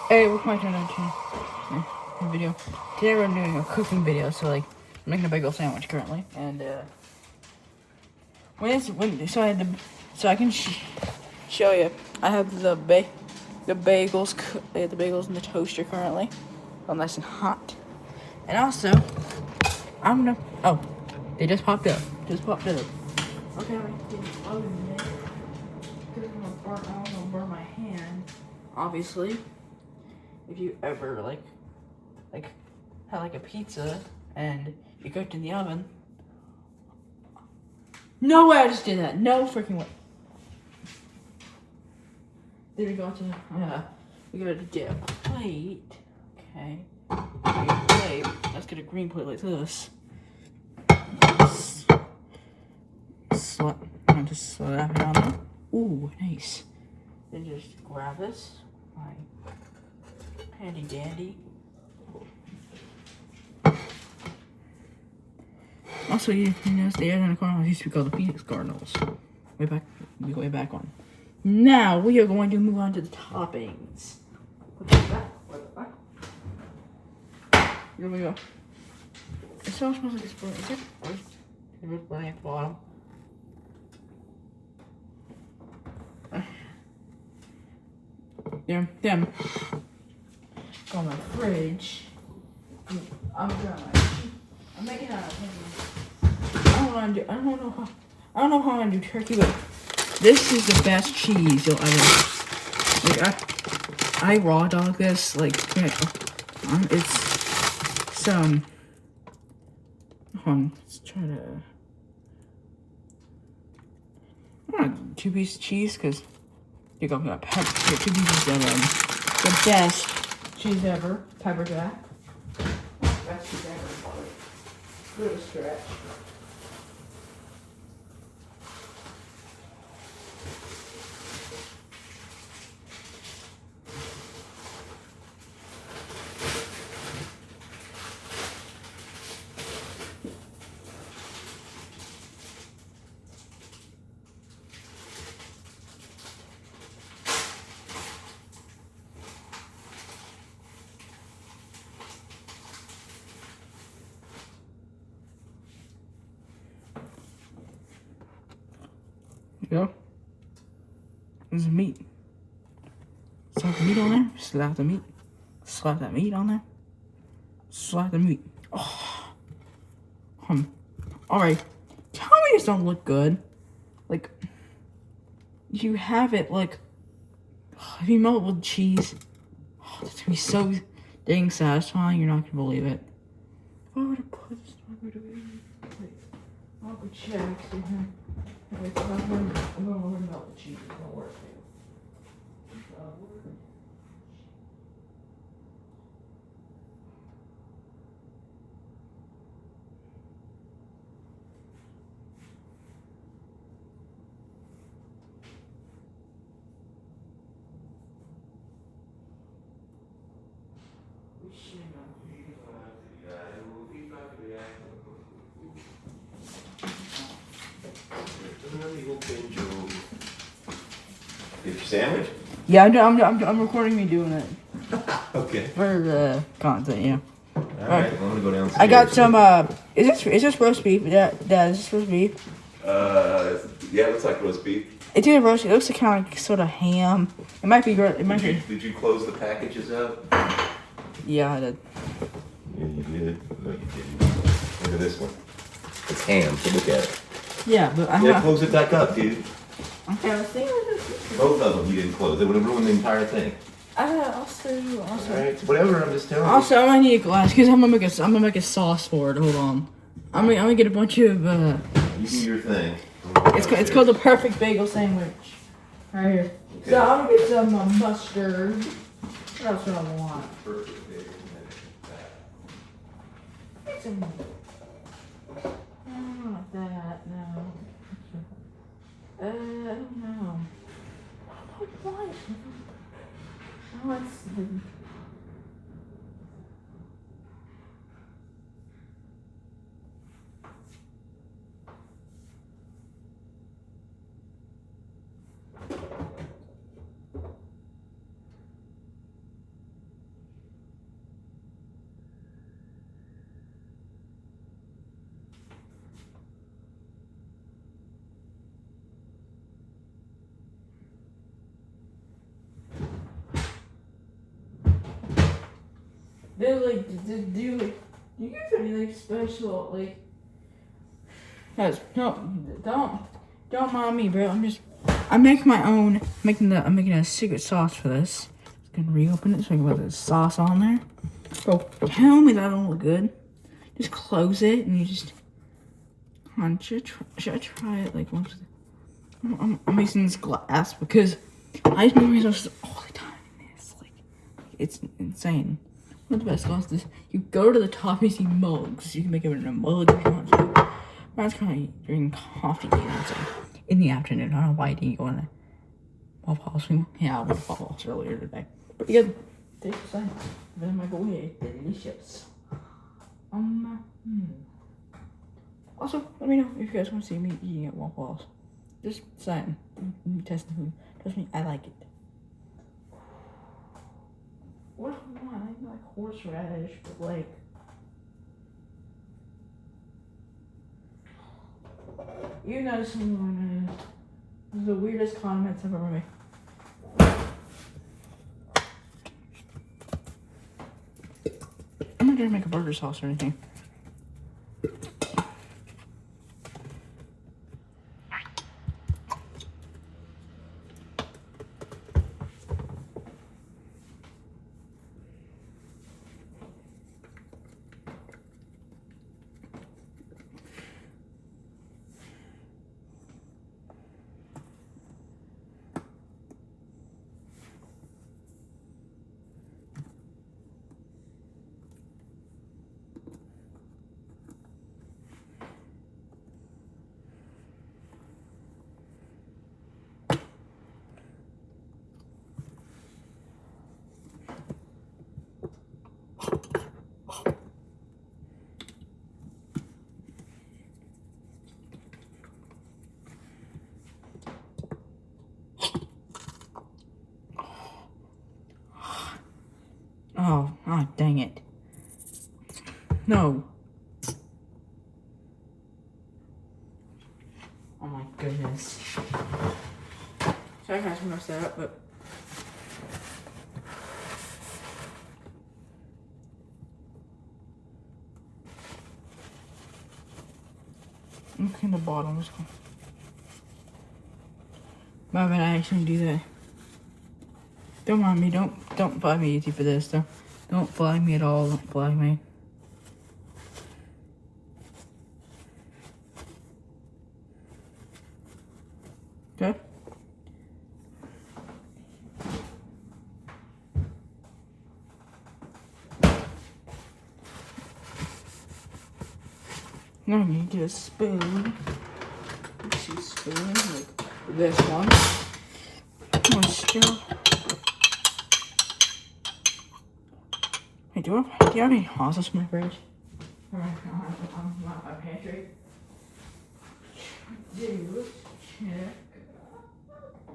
Hey, welcome back to another video. Today we're doing a cooking video, so like, I'm making a bagel sandwich currently, and so I can show you. I have the bagels, the bagels in the toaster currently, all nice and hot, and also oh, they just popped up, Okay, I'm gonna get the oven in there because I don't want to burn my hand, obviously. If you ever had like a pizza and you cooked in the oven. No way I just did that. No freaking way. Then we got to get a plate. Okay. Get a plate. Let's get a green plate like this. Just slap it on there. Ooh, nice. Then just grab this. Handy dandy. Also, you notice the Arizona Cardinals used to be called the Phoenix Cardinals. Way back on. Now we are going to move on to the toppings. Here we go. It still smells like it's burning. Is it? Or is it burning at the bottom? Them. Go in my fridge. I'm making out. I don't know how I'm gonna do turkey, but this is the best cheese you'll ever. Like I raw dog this it's some. Hold on, let's try to. I want 2 pieces of cheese because you got 2 pieces of the best cheese ever, pepper jack. Best cheese ever. Bit of a stretch. Go. There's meat. Slap the meat on there. Slap the meat. Slap that meat on there. Slap the meat. Oh. Alright. Tell me this don't look good. Like, you have it like, if you melt it with cheese, that's gonna be so dang satisfying. You're not gonna believe it. If I were to put this, I'll go check. I'm gonna melt the cheese. It's gonna work. Get your sandwich? Yeah, I'm recording me doing it. Okay. For the content, yeah. Alright, I'm gonna go downstairs. I got some, is this roast beef? Yeah, is this roast beef? Yeah, it looks like roast beef. It's either roast, it looks like kind of like sort of ham. It might be, Did you close the packages up? Yeah, I did. Yeah, you did. No, you didn't. Look at this one. It's ham, so look at it. Yeah, but I'm Yeah, not. close it back up, dude. Okay, let's see. Both of them you didn't close. It would have ruined the entire thing. Also. Alright, whatever, I'm just telling you. Also, I'm gonna need a glass because I'm gonna make a sauce for it. Hold on. I'm gonna get a bunch of You do your thing. It's called the perfect bagel sandwich. Right here. Okay. So I'm gonna get some mustard. What else do I want? Perfect bagel. Get some. I don't want that. No. I don't know. What? Oh, it's. They're like, do you guys have anything special? Like, guys, no, don't mind me, bro. I'm making my own. I'm making a secret sauce for this. Just gonna reopen it so I can put the sauce on there. Bro, tell me that don't look good. Just close it and you just. Come on, should I try it like once? I'm using this glass because I just make myself all the time in this. Like, it's insane. One of the best sauces is you go to the top, you see mugs. You can make it in a mug if you want to. That's kind of drinking coffee in the afternoon. I don't know why I didn't go on a Waffle House. Yeah, I went to Waffle House earlier today. But you gotta taste the same. Then my boy is delicious. Also, let me know if you guys want to see me eating at Waffle House. Just saying. Test the food. Trust me, I like it. What do I want? I like horseradish, but like. You know someone is the weirdest condiments I've ever made. I'm not gonna make a burger sauce or anything. Oh, dang it. No. Oh my goodness. Sorry if I messed that up, but. Look in the bottom. My bad, I actually do that. Don't mind me. Don't flag me, YouTube, for this, though. Don't flag me at all. Don't flag me. Okay? Now you get a spoon. Let's use spoon like this one. Come on, still. Hey, do you have any sauces in my fridge? Or my pantry? Do check.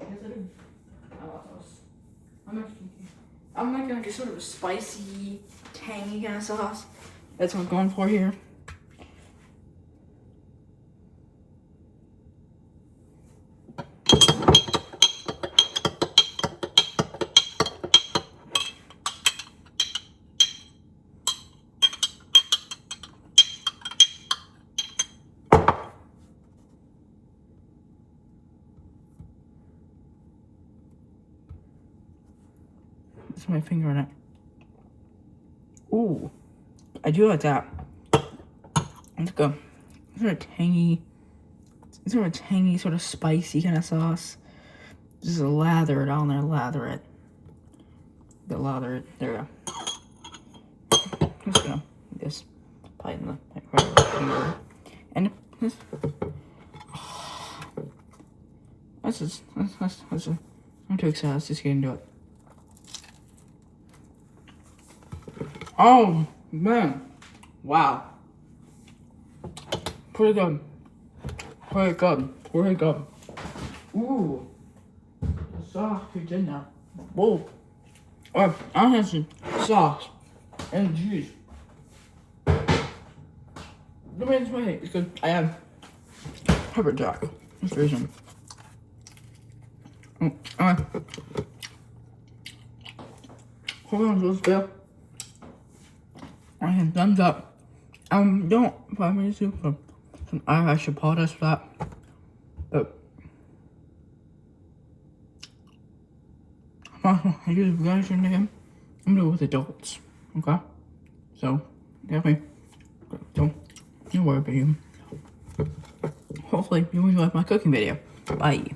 Yes, I do. I love those. I'm making like a sort of a spicy, tangy kind of sauce. That's what I'm going for here. That's my finger on it. Ooh, I do like that. It's like a sort of tangy, sort of spicy kind of sauce. Just lather it on there, lather it. There we go. I'm just gonna just tighten the finger. And this. I'm too excited. Let's just get into it. Oh man, wow, pretty good. Ooh, the sauce is in there. Whoa, I have some sauce and juice. The reason why it's good, I have pepper jack. That's the reason. Hold on, let's go. And thumbs up. Don't find me to. I should apologize for that. But I use you guys your name. I'm doing it with adults. Okay? So definitely don't worry about you. Hopefully you enjoyed my cooking video. Bye.